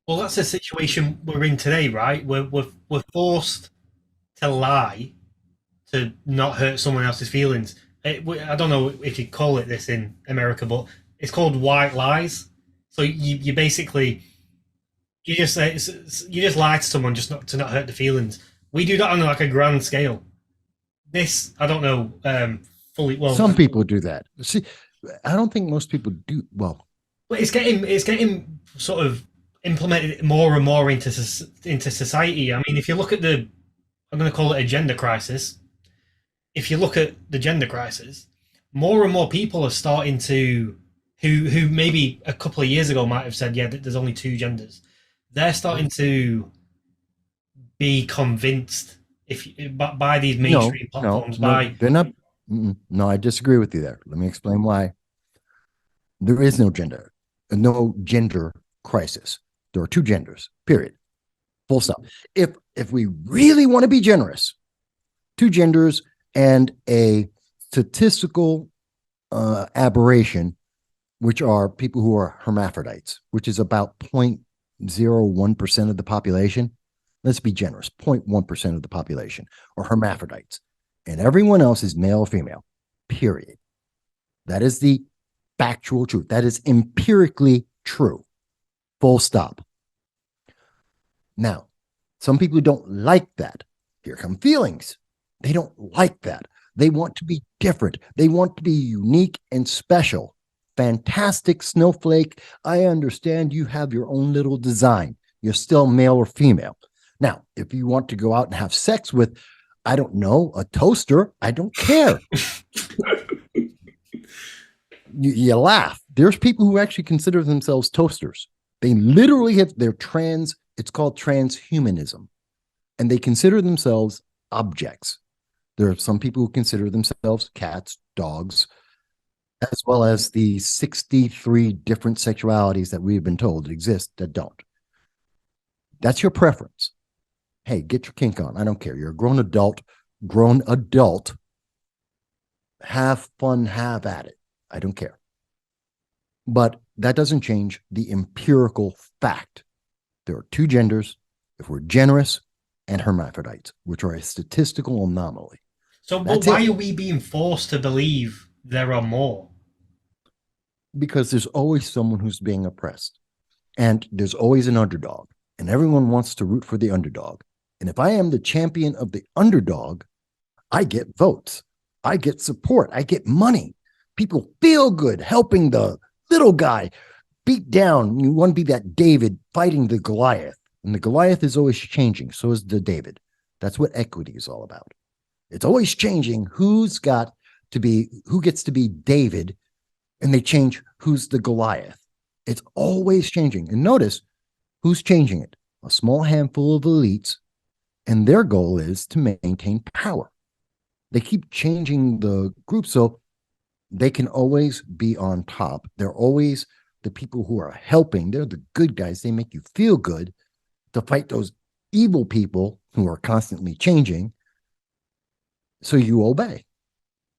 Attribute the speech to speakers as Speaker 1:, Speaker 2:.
Speaker 1: Well, that's the situation we're in today, right? We're forced to lie to not hurt someone else's feelings. I don't know if you call it this in America, but it's called white lies. So you basically you just lie to someone just not to not hurt the feelings. We do that on like a grand scale. This I don't know fully well.
Speaker 2: Some people do that. See, I don't think most people do. Well,
Speaker 1: But it's getting sort of implemented more and more into society. I mean, if you look at the I'm going to call it a gender crisis. If you look at the gender crisis, more and more people are starting to who maybe a couple of years ago might have said, yeah, there's only two genders. They're starting to be convinced if by these
Speaker 2: no,
Speaker 1: mainstream
Speaker 2: no,
Speaker 1: platforms
Speaker 2: no,
Speaker 1: by
Speaker 2: they're not. No, I disagree with you there. Let me explain why. There is no gender crisis. There are two genders, period. Full stop. If we really want to be generous, two genders and a statistical aberration, which are people who are hermaphrodites, which is about 0.01% of the population. Let's be generous, 0.1% of the population are hermaphrodites. And everyone else is male or female, period. That is the factual truth. That is empirically true. Full stop. Now, some people don't like that. Here come feelings. They don't like that. They want to be different. They want to be unique and special. Fantastic snowflake. I understand you have your own little design. You're still male or female. Now, if you want to go out and have sex with, I don't know, a toaster, I don't care. You laugh. There's people who actually consider themselves toasters. They literally they're trans, it's called transhumanism, and they consider themselves objects. There are some people who consider themselves cats, dogs, as well as the 63 different sexualities that we've been told exist that don't. That's your preference. Hey, get your kink on. I don't care. You're a grown adult. Have fun, have at it. I don't care. But that doesn't change the empirical fact. There are two genders, if we're generous, and hermaphrodites, which are a statistical anomaly.
Speaker 1: so. But
Speaker 2: That's
Speaker 1: why
Speaker 2: it.
Speaker 1: are we being forced to believe there are more?
Speaker 2: Because there's always someone who's being oppressed, and there's always an underdog, and everyone wants to root for the underdog. And if I am the champion of the underdog, I get votes, I get support, I get money. People feel good helping the little guy beat down. You want to be that David fighting the Goliath, and the Goliath is always changing. So is the David. That's what equity is all about. It's always changing who gets to be David, and they change who's the Goliath. It's always changing. And notice who's changing it. A small handful of elites, and their goal is to maintain power. They keep changing the group so they can always be on top. They're always the people who are helping. They're the good guys. They make you feel good to fight those evil people who are constantly changing. So you obey.